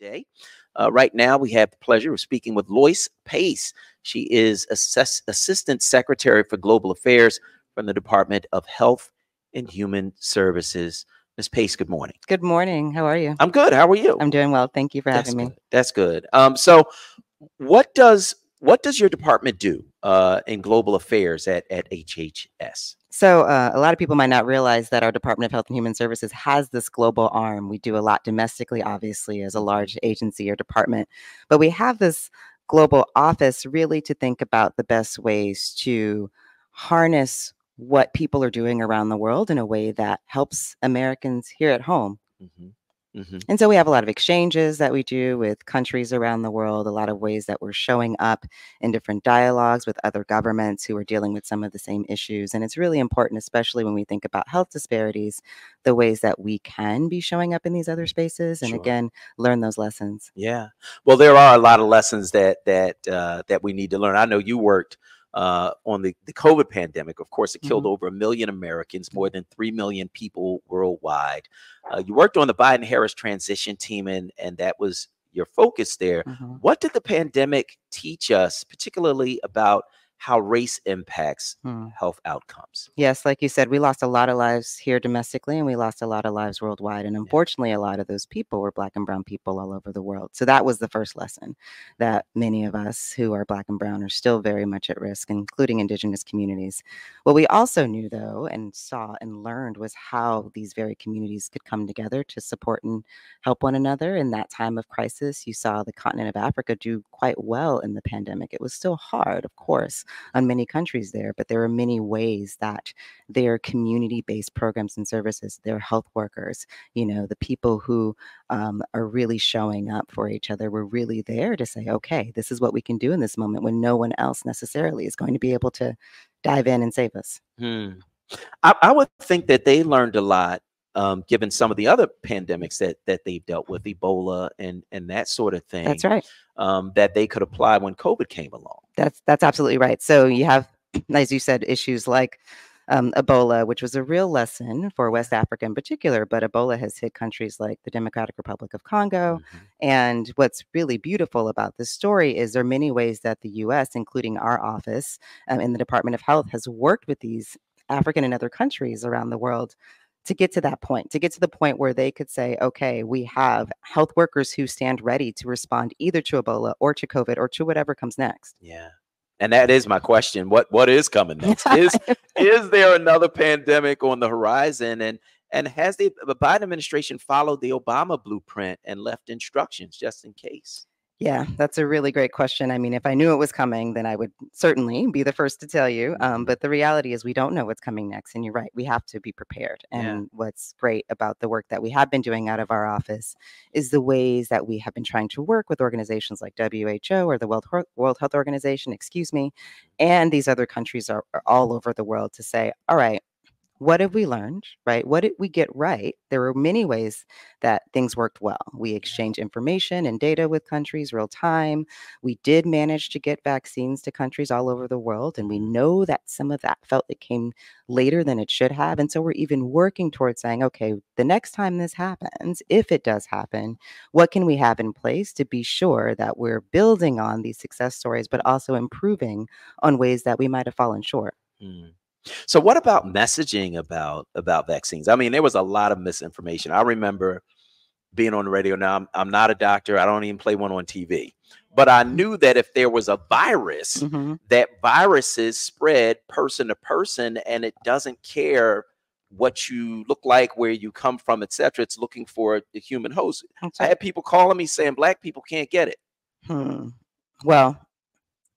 today. Right now, we have the pleasure of speaking with Loyce Pace. She is Assistant Secretary for Global Affairs from the Department of Health and Human Services. Ms. Pace, good morning. Good morning. How are you? I'm good. How are you? I'm doing well. Thank you for having me. That's good. So what does your department do in global affairs at HHS? So a lot of people might not realize that our Department of Health and Human Services has this global arm. We do a lot domestically, obviously, as a large agency or department, but we have this global office really to think about the best ways to harness what people are doing around the world in a way that helps Americans here at home. And so we have a lot of exchanges that we do with countries around the world, a lot of ways that we're showing up in different dialogues with other governments who are dealing with some of the same issues. And it's really important, especially when we think about health disparities, the ways that we can be showing up in these other spaces and again, learn those lessons. Yeah. Well, there are a lot of lessons that we need to learn. I know you worked on the COVID pandemic. Of course, it killed over 1 million Americans, more than 3 million people worldwide. You worked on the Biden-Harris transition team, and that was your focus there. What did the pandemic teach us, particularly about how race impacts health outcomes? Yes, like you said, we lost a lot of lives here domestically, and we lost a lot of lives worldwide. And unfortunately, a lot of those people were Black and brown people all over the world. So that was the first lesson, that many of us who are Black and brown are still very much at risk, including Indigenous communities. What we also knew, though, and saw and learned was how these very communities could come together to support and help one another. In that time of crisis, you saw the continent of Africa do quite well in the pandemic. It was still hard, of course, on many countries there, but there are many ways that their community-based programs and services, their health workers, the people who are really showing up for each other, were really there to say, okay, this is what we can do in this moment when no one else necessarily is going to be able to dive in and save us. I would think that they learned a lot, given some of the other pandemics that they've dealt with, Ebola and that sort of thing. That's right. That they could apply when COVID came along. That's absolutely right. So you have, as you said, issues like Ebola, which was a real lesson for West Africa in particular, but Ebola has hit countries like the Democratic Republic of Congo. And what's really beautiful about this story is there are many ways that the U.S., including our office in the Department of Health, has worked with these African and other countries around the world to get to that point, to get to the point where they could say, okay, we have health workers who stand ready to respond either to Ebola or to COVID or to whatever comes next. Yeah. And that is my question. What is coming next? Is there another pandemic on the horizon? And has the Biden administration followed the Obama blueprint and left instructions just in case? Yeah, that's a really great question. I mean, if I knew it was coming, then I would certainly be the first to tell you. But the reality is we don't know what's coming next. And you're right, we have to be prepared. And what's great about the work that we have been doing out of our office is the ways that we have been trying to work with organizations like WHO or the World Health Organization, and these other countries are all over the world to say, all right, what have we learned, right? What did we get right? There were many ways that things worked well. We exchanged information and data with countries real time. We did manage to get vaccines to countries all over the world. And we know that some of that felt it came later than it should have. And so we're even working towards saying, okay, the next time this happens, if it does happen, what can we have in place to be sure that we're building on these success stories, but also improving on ways that we might have fallen short? So what about messaging about vaccines? I mean, there was a lot of misinformation. I remember being on the radio. Now, I'm not a doctor. I don't even play one on TV. But I knew that if there was a virus, that viruses spread person to person, and it doesn't care what you look like, where you come from, etc. It's looking for the human host. I had people calling me saying Black people can't get it. Well,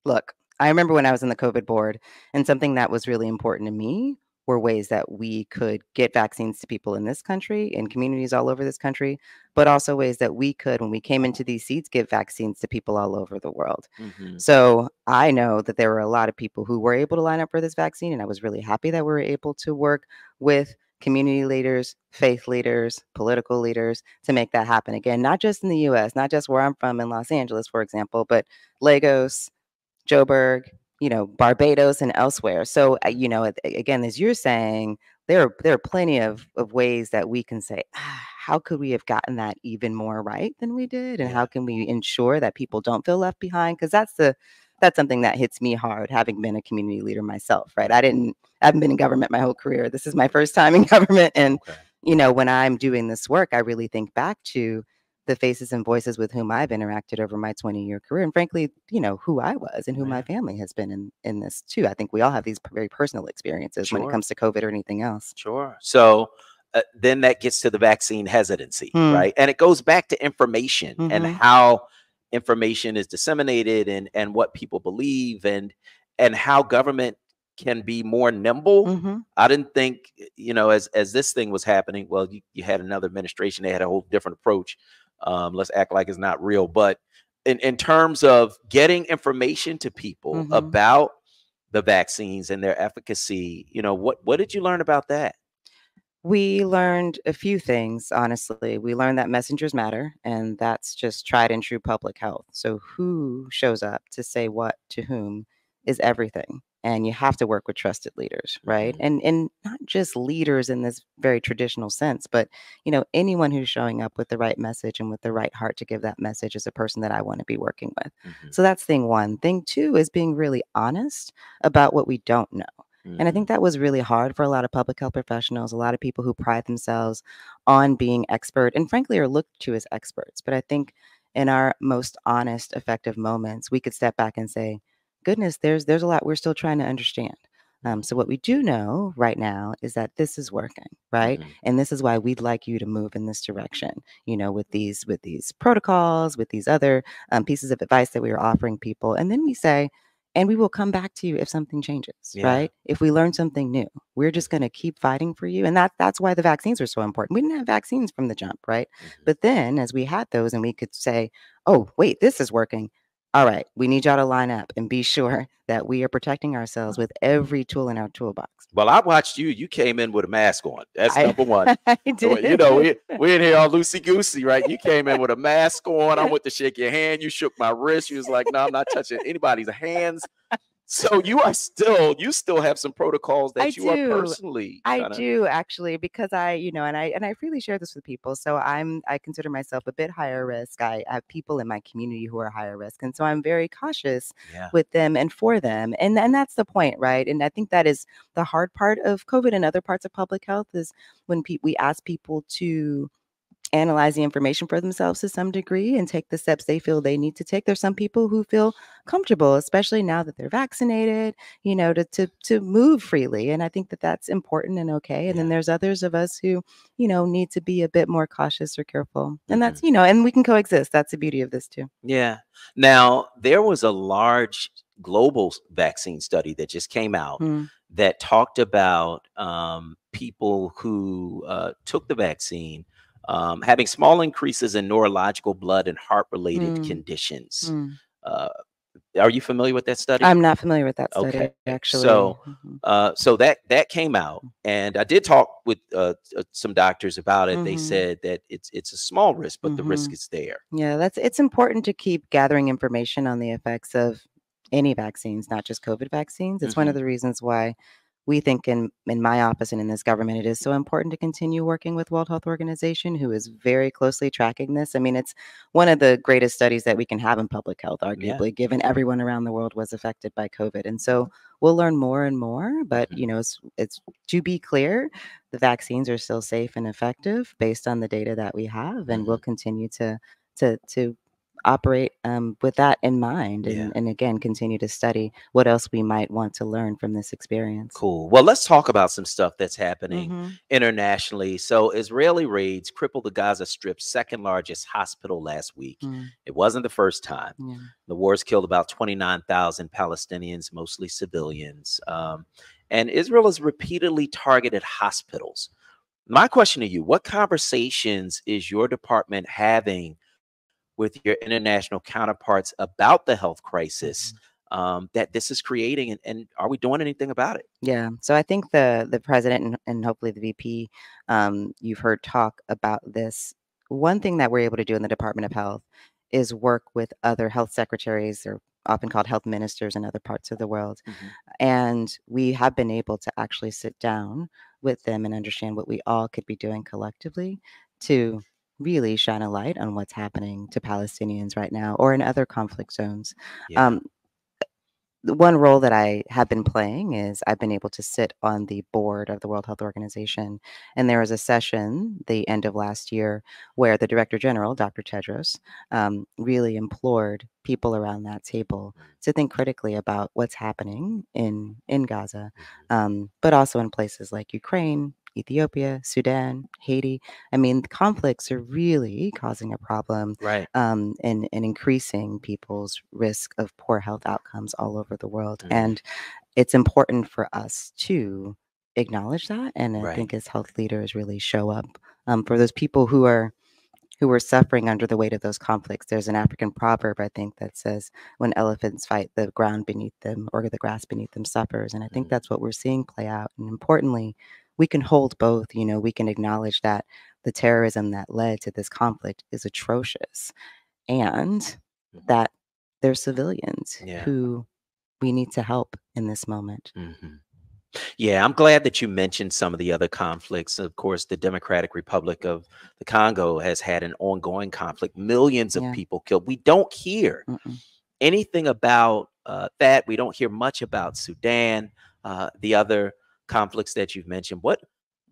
look, I remember when I was in the COVID board, and something that was really important to me were ways that we could get vaccines to people in this country, in communities all over this country, but also ways that we could, when we came into these seats, get vaccines to people all over the world. So I know that there were a lot of people who were able to line up for this vaccine, and I was really happy that we were able to work with community leaders, faith leaders, political leaders to make that happen. Again, not just in the U.S., not just where I'm from in Los Angeles, for example, but Lagos, Joburg, Barbados and elsewhere. So, again, as you're saying, there are plenty of ways that we can say, how could we have gotten that even more right than we did? And Yeah. how can we ensure that people don't feel left behind? Because that's something that hits me hard, having been a community leader myself, right? I haven't been in government my whole career. This is my first time in government. And, Okay. when I'm doing this work, I really think back to the faces and voices with whom I've interacted over my 20-year career. And frankly, who I was and who my Yeah. family has been in this too. I think we all have these very personal experiences when it Sure. comes to COVID or anything else. Sure. So then that gets to the vaccine hesitancy, right? And it goes back to information and how information is disseminated and what people believe and how government can be more nimble. I didn't think, as this thing was happening, well, you had another administration, they had a whole different approach. Let's act like it's not real. But in terms of getting information to people about the vaccines and their efficacy, what did you learn about that? We learned a few things, honestly. We learned that messengers matter, and that's just tried and true public health. So who shows up to say what to whom is everything. And you have to work with trusted leaders, right? And not just leaders in this very traditional sense, but anyone who's showing up with the right message and with the right heart to give that message is a person that I want to be working with. So that's thing one. Thing two is being really honest about what we don't know. And I think that was really hard for a lot of public health professionals, a lot of people who pride themselves on being expert and frankly are looked to as experts. But I think in our most honest, effective moments, we could step back and say, goodness, there's a lot we're still trying to understand. So what we do know right now is that this is working, right? And this is why we'd like you to move in this direction, with these protocols, with these other pieces of advice that we are offering people. And then we say, and we will come back to you if something changes, right? If we learn something new, we're just going to keep fighting for you. And that's why the vaccines are so important. We didn't have vaccines from the jump, right? But then as we had those and we could say, oh, wait, this is working. All right, we need y'all to line up and be sure that we are protecting ourselves with every tool in our toolbox. Well, I watched you. You came in with a mask on. That's number one. I did. We're in here all loosey-goosey, right? You came in with a mask on. I went to shake your hand. You shook my wrist. You was like, no, I'm not touching anybody's hands. So you still have some protocols that you are personally. I do actually, because and I freely share this with people. So I consider myself a bit higher risk. I have people in my community who are higher risk. And so I'm very cautious with them and for them. And that's the point, right? And I think that is the hard part of COVID and other parts of public health is when we ask people to analyze the information for themselves to some degree and take the steps they feel they need to take. There's some people who feel comfortable, especially now that they're vaccinated, to move freely. And I think that that's important and okay. And then there's others of us who, need to be a bit more cautious or careful. And that's, and we can coexist. That's the beauty of this too. Yeah. Now, there was a large global vaccine study that just came out that talked about people who took the vaccine having small increases in neurological, blood, and heart-related conditions. Are you familiar with that study? I'm not familiar with that study, actually. So, so that came out, and I did talk with some doctors about it. They said that it's a small risk, but the risk is there. Yeah, it's important to keep gathering information on the effects of any vaccines, not just COVID vaccines. It's one of the reasons why we think in my office and in this government, it is so important to continue working with World Health Organization, who is very closely tracking this. I mean, it's one of the greatest studies that we can have in public health, arguably, given everyone around the world was affected by COVID. And so we'll learn more and more. But, it's to be clear, the vaccines are still safe and effective based on the data that we have. And we'll continue to operate with that in mind and again continue to study what else we might want to learn from this experience. Cool. Well, let's talk about some stuff that's happening internationally. So Israeli raids crippled the Gaza Strip's second largest hospital last week. It wasn't the first time. The war's killed about 29,000 Palestinians, mostly civilians, and Israel has repeatedly targeted hospitals. My question to you, what conversations is your department having with your international counterparts about the health crisis that this is creating, and are we doing anything about it? Yeah, so I think the president and hopefully the VP, you've heard talk about this. One thing that we're able to do in the Department of Health is work with other health secretaries, they're often called health ministers in other parts of the world. And we have been able to actually sit down with them and understand what we all could be doing collectively to really shine a light on what's happening to Palestinians right now or in other conflict zones. Yeah. The one role that I have been playing is I've been able to sit on the board of the World Health Organization. And there was a session the end of last year where the Director General, Dr. Tedros, really implored people around that table to think critically about what's happening in Gaza, but also in places like Ukraine, Ethiopia, Sudan, Haiti. I mean, the conflicts are really causing a problem, Right. and increasing people's risk of poor health outcomes all over the world. And it's important for us to acknowledge that. And I think as health leaders really show up for those people who are suffering under the weight of those conflicts. There's an African proverb, I think, that says, when elephants fight, the ground beneath them or the grass beneath them suffers. And I think that's what we're seeing play out. And importantly, we can hold both. You know, we can acknowledge that the terrorism that led to this conflict is atrocious and that there's civilians who we need to help in this moment. Yeah, I'm glad that you mentioned some of the other conflicts. Of course, the Democratic Republic of the Congo has had an ongoing conflict, millions of people killed. We don't hear anything about that. We don't hear much about Sudan, the other conflicts that you've mentioned. What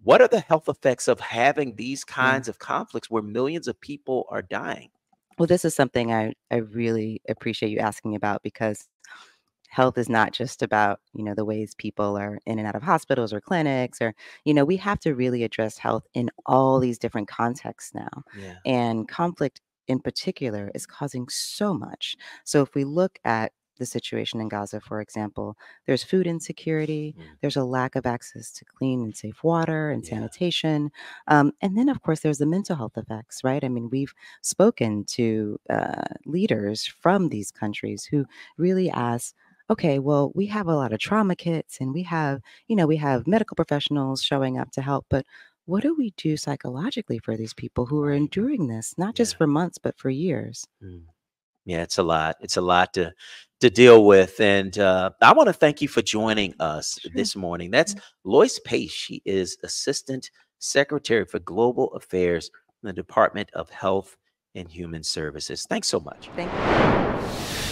are the health effects of having these kinds of conflicts where millions of people are dying? Well, this is something I really appreciate you asking about, because health is not just about, you know, the ways people are in and out of hospitals or clinics, or, you know, we have to really address health in all these different contexts now. And conflict in particular is causing so much. So if we look at the situation in Gaza, for example, there's food insecurity, there's a lack of access to clean and safe water and sanitation. And then, of course, there's the mental health effects, right? I mean, we've spoken to leaders from these countries who really ask, okay, well, we have a lot of trauma kits and we have medical professionals showing up to help, but what do we do psychologically for these people who are enduring this, not just for months, but for years? Yeah, it's a lot. It's a lot to deal with. And I want to thank you for joining us this morning. That's Loyce Pace. She is Assistant Secretary for Global Affairs in the Department of Health and Human Services. Thanks so much. Thank you.